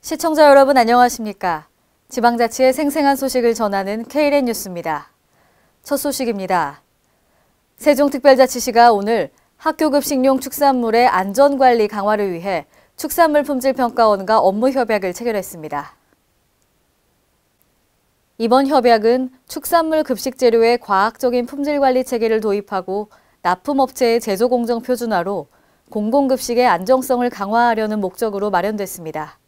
시청자 여러분 안녕하십니까? 지방자치의 생생한 소식을 전하는 KLN 뉴스입니다. 첫 소식입니다. 세종특별자치시가 오늘 학교급식용 축산물의 안전관리 강화를 위해 축산물품질평가원과 업무협약을 체결했습니다. 이번 협약은 축산물 급식재료의 과학적인 품질관리 체계를 도입하고 납품업체의 제조공정 표준화로 공공급식의 안정성을 강화하려는 목적으로 마련됐습니다.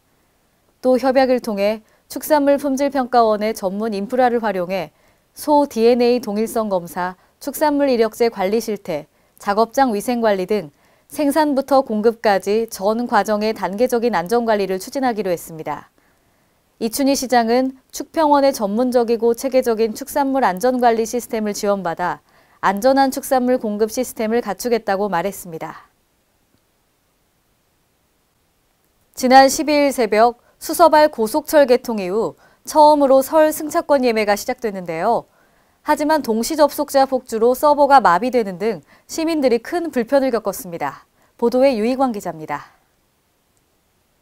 또 협약을 통해 축산물 품질평가원의 전문 인프라를 활용해 소 DNA 동일성 검사, 축산물 이력제 관리 실태, 작업장 위생관리 등 생산부터 공급까지 전 과정의 단계적인 안전관리를 추진하기로 했습니다. 이춘희 시장은 축평원의 전문적이고 체계적인 축산물 안전관리 시스템을 지원받아 안전한 축산물 공급 시스템을 갖추겠다고 말했습니다. 지난 12일 새벽 수서발 고속철 개통 이후 처음으로 설 승차권 예매가 시작됐는데요. 하지만 동시 접속자 폭주로 서버가 마비되는 등 시민들이 큰 불편을 겪었습니다. 보도에 유희광 기자입니다.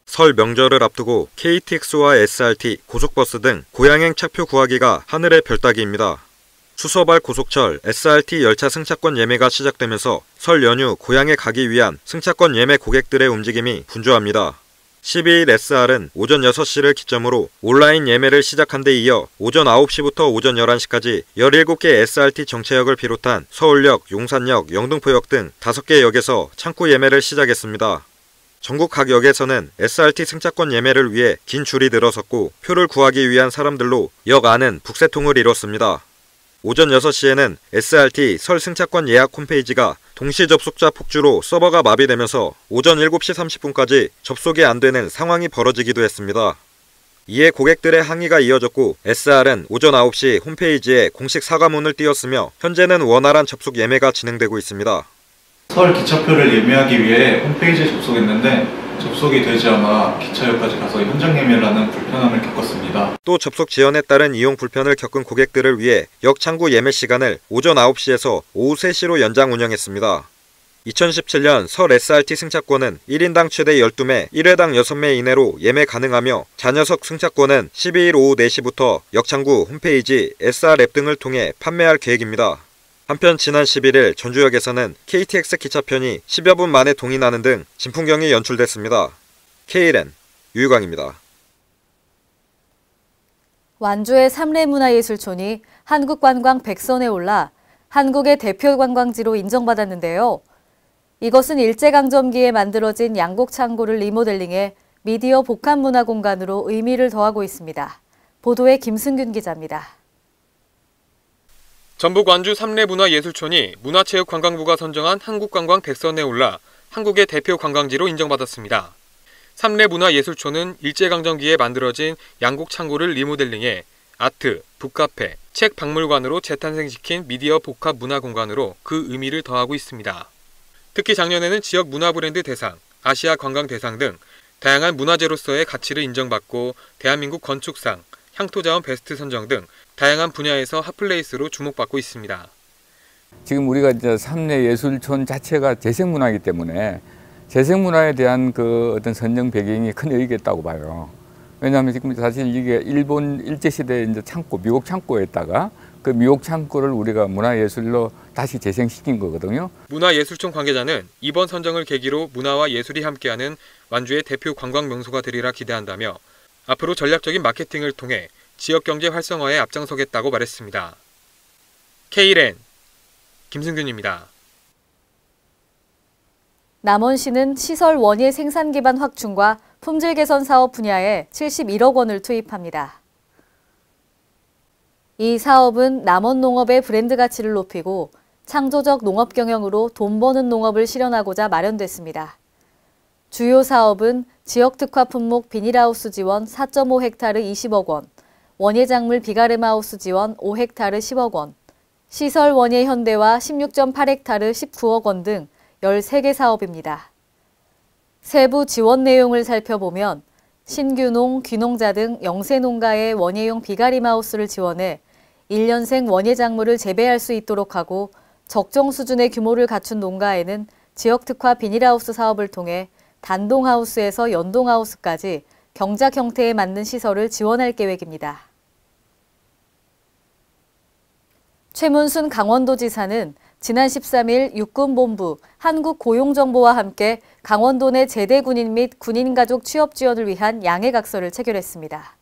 설 명절을 앞두고 KTX와 SRT, 고속버스 등 고양행 차표 구하기가 하늘의 별따기입니다. 수서발 고속철 SRT 열차 승차권 예매가 시작되면서 설 연휴 고향에 가기 위한 승차권 예매 고객들의 움직임이 분주합니다. 12일 SR은 오전 6시를 기점으로 온라인 예매를 시작한 데 이어 오전 9시부터 오전 11시까지 17개 SRT 정체역을 비롯한 서울역, 용산역, 영등포역 등 5개 역에서 창구 예매를 시작했습니다. 전국 각 역에서는 SRT 승차권 예매를 위해 긴 줄이 늘어섰고 표를 구하기 위한 사람들로 역 안은 북새통을 이뤘습니다. 오전 6시에는 SRT 설 승차권 예약 홈페이지가 동시 접속자 폭주로 서버가 마비되면서 오전 7시 30분까지 접속이 안 되는 상황이 벌어지기도 했습니다. 이에 고객들의 항의가 이어졌고 SR은 오전 9시 홈페이지에 공식 사과문을 띄웠으며 현재는 원활한 접속 예매가 진행되고 있습니다. 설 기차표를 예매하기 위해 홈페이지에 접속했는데 접속이 되지 않아 기차역까지 가서 현장 예매를 하는 불편함을 겪었습니다. 또 접속 지연에 따른 이용 불편을 겪은 고객들을 위해 역 창구 예매 시간을 오전 9시에서 오후 3시로 연장 운영했습니다. 2017년 설 SRT 승차권은 1인당 최대 12매, 1회당 6매 이내로 예매 가능하며 자녀석 승차권은 12일 오후 4시부터 역 창구 홈페이지, SR 앱 등을 통해 판매할 계획입니다. 한편 지난 11일 전주역에서는 KTX 기차편이 10여 분 만에 동인하는 등 진풍경이 연출됐습니다. KLN 유희광입니다. 완주의 삼례문화예술촌이 한국관광 100선에 올라 한국의 대표 관광지로 인정받았는데요. 이것은 일제강점기에 만들어진 양곡창고를 리모델링해 미디어 복합문화공간으로 의미를 더하고 있습니다. 보도에 김승균 기자입니다. 전북 완주 삼례문화예술촌이 문화체육관광부가 선정한 한국관광 100선에 올라 한국의 대표 관광지로 인정받았습니다. 삼례문화예술촌은 일제강점기에 만들어진 양곡창고를 리모델링해 아트, 북카페, 책 박물관으로 재탄생시킨 미디어 복합 문화공간으로 그 의미를 더하고 있습니다. 특히 작년에는 지역 문화브랜드 대상, 아시아 관광 대상 등 다양한 문화재로서의 가치를 인정받고 대한민국 건축상, 향토자원 베스트 선정 등 다양한 분야에서 핫플레이스로 주목받고 있습니다. 지금 우리가 이제 삼례예술촌 자체가 재생문화이기 때문에 재생문화에 대한 그 어떤 선정 배경이 큰 의의가 있다고 봐요. 왜냐하면 지금 사실 이게 일본 일제시대 이제 창고, 미국 창고에다가 그 미국 창고를 우리가 문화예술로 다시 재생시킨 거거든요. 문화예술촌 관계자는 이번 선정을 계기로 문화와 예술이 함께하는 완주의 대표 관광 명소가 되리라 기대한다며 앞으로 전략적인 마케팅을 통해 지역경제 활성화에 앞장서겠다고 말했습니다. KLN 김승균입니다. 남원시는 시설 원예 생산 기반 확충과 품질 개선 사업 분야에 71억 원을 투입합니다. 이 사업은 남원 농업의 브랜드 가치를 높이고 창조적 농업 경영으로 돈 버는 농업을 실현하고자 마련됐습니다. 주요 사업은 지역 특화 품목 비닐하우스 지원 4.5헥타르 20억 원, 원예작물 비가르마우스 지원 5헥타르 10억 원, 시설 원예 현대화 16.8헥타르 19억 원 등 13개 사업입니다. 세부 지원 내용을 살펴보면 신규농, 귀농자 등 영세농가의 원예용 비가리마우스를 지원해 1년생 원예작물을 재배할 수 있도록 하고 적정 수준의 규모를 갖춘 농가에는 지역 특화 비닐하우스 사업을 통해 단동하우스에서 연동하우스까지 경작 형태에 맞는 시설을 지원할 계획입니다. 최문순 강원도지사는 지난 13일 육군본부, 한국고용정보와 함께 강원도 내 제대 군인 및 군인가족 취업 지원을 위한 양해각서를 체결했습니다.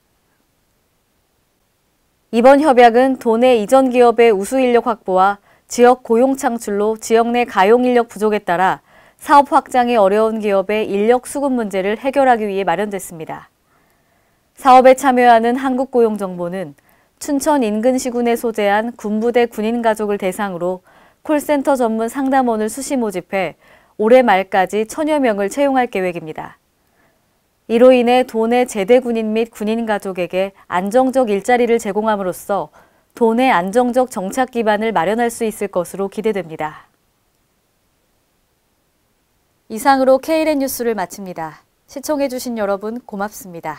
이번 협약은 도내 이전 기업의 우수 인력 확보와 지역 고용 창출로 지역 내 가용 인력 부족에 따라 사업 확장이 어려운 기업의 인력 수급 문제를 해결하기 위해 마련됐습니다. 사업에 참여하는 한국고용정보는 춘천 인근 시군에 소재한 군부대 군인 가족을 대상으로 콜센터 전문 상담원을 수시 모집해 올해 말까지 1000여 명을 채용할 계획입니다. 이로 인해 도내 제대 군인 및 군인 가족에게 안정적 일자리를 제공함으로써 도내 안정적 정착 기반을 마련할 수 있을 것으로 기대됩니다. 이상으로 K랜 뉴스를 마칩니다. 시청해주신 여러분 고맙습니다.